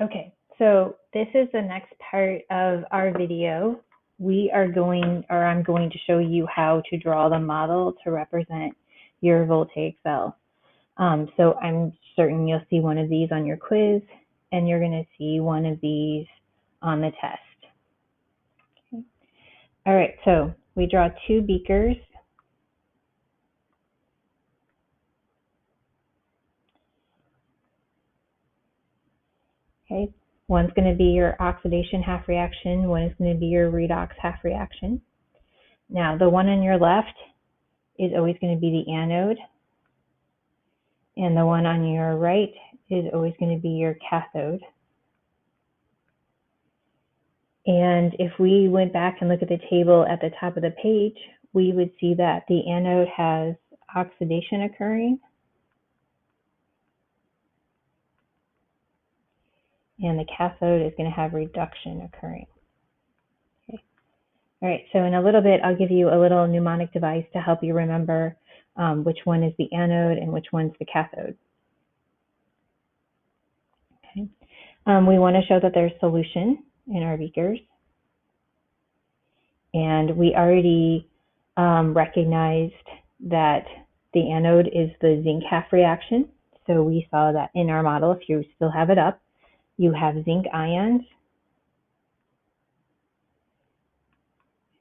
Okay, so this is the next part of our video. I'm going to show you how to draw the model to represent your voltaic cell. So I'm certain you'll see one of these on your quiz, and you're going to see one of these on the test. Okay. All right, so we draw two beakers. Okay, one's going to be your oxidation half reaction, one is going to be your redox half reaction. Now, the one on your left is always going to be the anode, and the one on your right is always going to be your cathode. And if we went back and look at the table at the top of the page, we would see that the anode has oxidation occurring, and the cathode is going to have reduction occurring. Okay. All right, so in a little bit, I'll give you a little mnemonic device to help you remember which one is the anode and which one's the cathode. Okay. We want to show that there's solution in our beakers. And we already recognized that the anode is the zinc half reaction. So we saw that in our model. If you still have it up, you have zinc ions.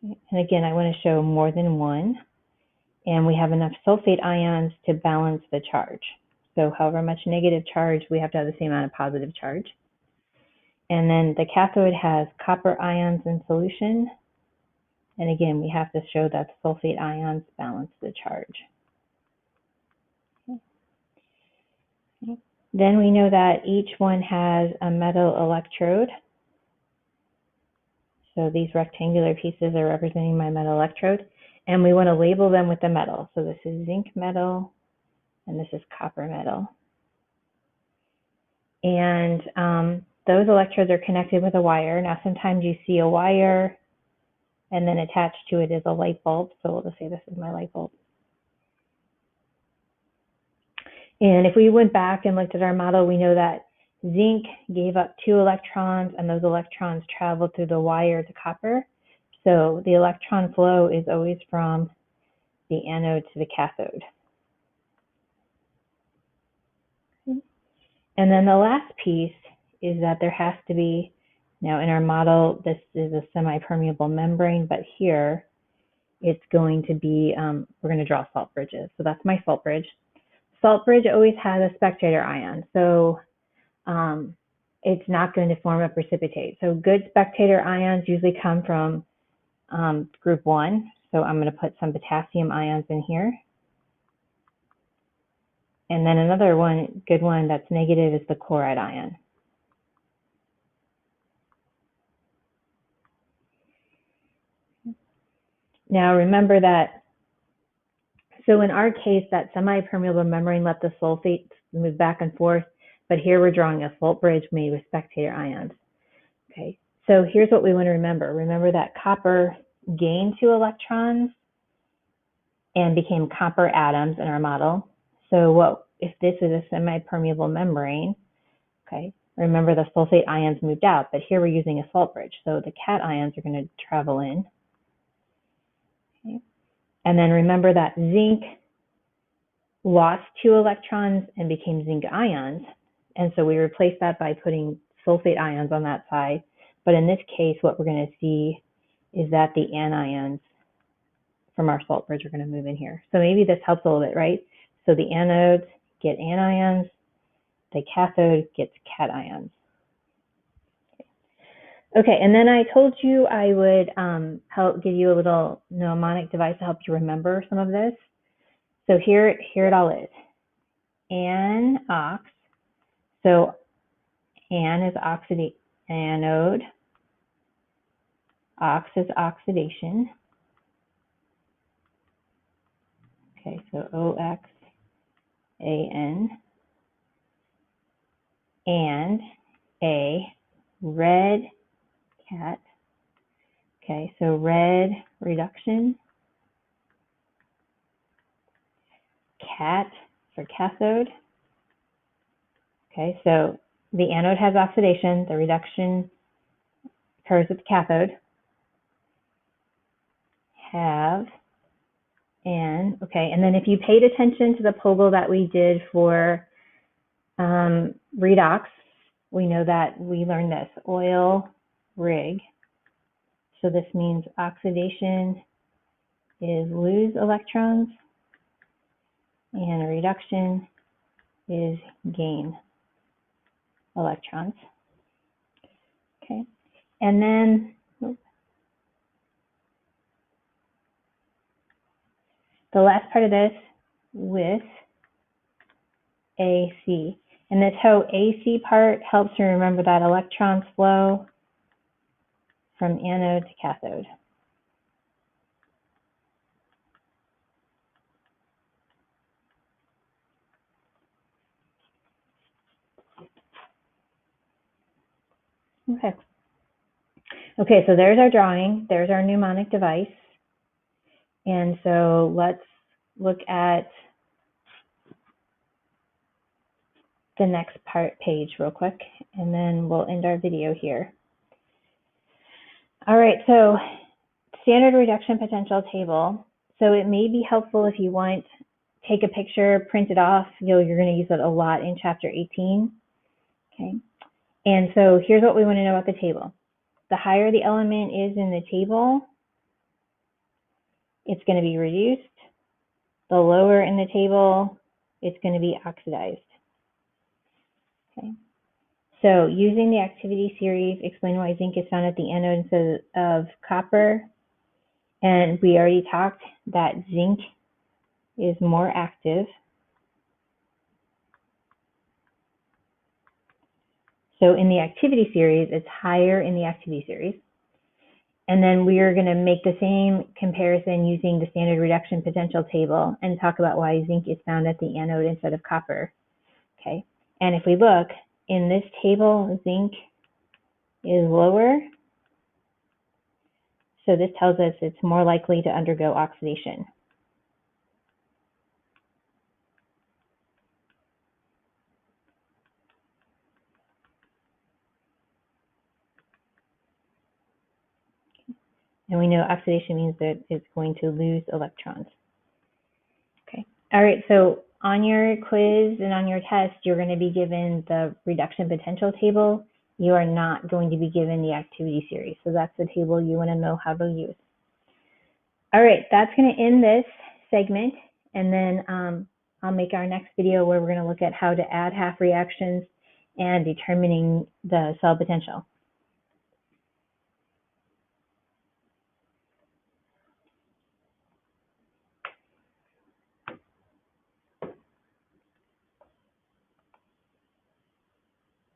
And again, I want to show more than one. And we have enough sulfate ions to balance the charge. So however much negative charge, we have to have the same amount of positive charge. And then the cathode has copper ions in solution. And again, we have to show that sulfate ions balance the charge. Okay. Then we know that each one has a metal electrode. So these rectangular pieces are representing my metal electrode. And we want to label them with the metal. So this is zinc metal, and this is copper metal. And those electrodes are connected with a wire. Now, sometimes you see a wire, and then attached to it is a light bulb. So we'll just say this is my light bulb. And if we went back and looked at our model, we know that zinc gave up 2 electrons, and those electrons traveled through the wire to copper. So the electron flow is always from the anode to the cathode. And then the last piece is that there has to be, now in our model, this is a semi-permeable membrane, but here it's going to be, we're going to draw salt bridges. So that's my salt bridge. Salt bridge always has a spectator ion, so it's not going to form a precipitate. So good spectator ions usually come from group 1. So I'm going to put some potassium ions in here. And then another one, good one that's negative, is the chloride ion. Now remember that, so in our case, that semi-permeable membrane let the sulfates move back and forth, but here we're drawing a salt bridge made with spectator ions. Okay, so here's what we want to remember. Remember that copper gained 2 electrons and became copper atoms in our model. So what if this is a semi-permeable membrane? Okay, remember the sulfate ions moved out, but here we're using a salt bridge. So the cation ions are going to travel in. Okay. And then remember that zinc lost 2 electrons and became zinc ions. And so we replaced that by putting sulfate ions on that side. But in this case, what we're going to see is that the anions from our salt bridge are going to move in here. So maybe this helps a little bit, right? So the anodes get anions, the cathode gets cations. Okay, and then I told you I would help give you a little mnemonic device to help you remember some of this. So here it all is. An-ox. So an is anode. Ox is oxidation. Okay, so O-X-A-N. And a red cat. Okay, so red reduction. Cat for cathode. Okay, so the anode has oxidation, the reduction occurs at the cathode. Have okay, and then if you paid attention to the POGL that we did for redox, we know that we learned this, oil rig. So this means oxidation is lose electrons and reduction is gain electrons. Okay, and then the last part of this with AC. And this whole AC part helps you remember that electrons flow from anode to cathode. Okay. Okay, so there's our drawing. There's our mnemonic device. And so let's look at the next page real quick, and then we'll end our video here. All right, so standard reduction potential table. So it may be helpful if you want, take a picture, print it off. You're going to use it a lot in chapter 18. Okay, and so here's what we want to know about the table. The higher the element is in the table, it's going to be reduced. The lower in the table, it's going to be oxidized. Okay. So using the activity series, explain why zinc is found at the anode instead of copper. And we already talked that zinc is more active. So in the activity series, it's higher in the activity series. And then we are going to make the same comparison using the standard reduction potential table and talk about why zinc is found at the anode instead of copper. Okay. And if we look in this table, zinc is lower. So this tells us it's more likely to undergo oxidation. And we know oxidation means that it's going to lose electrons. Okay. All right. So on your quiz and on your test, you're going to be given the reduction potential table. You are not going to be given the activity series. So that's the table you want to know how to use. All right. That's going to end this segment. And then I'll make our next video where we're going to look at how to add half reactions and determining the cell potential.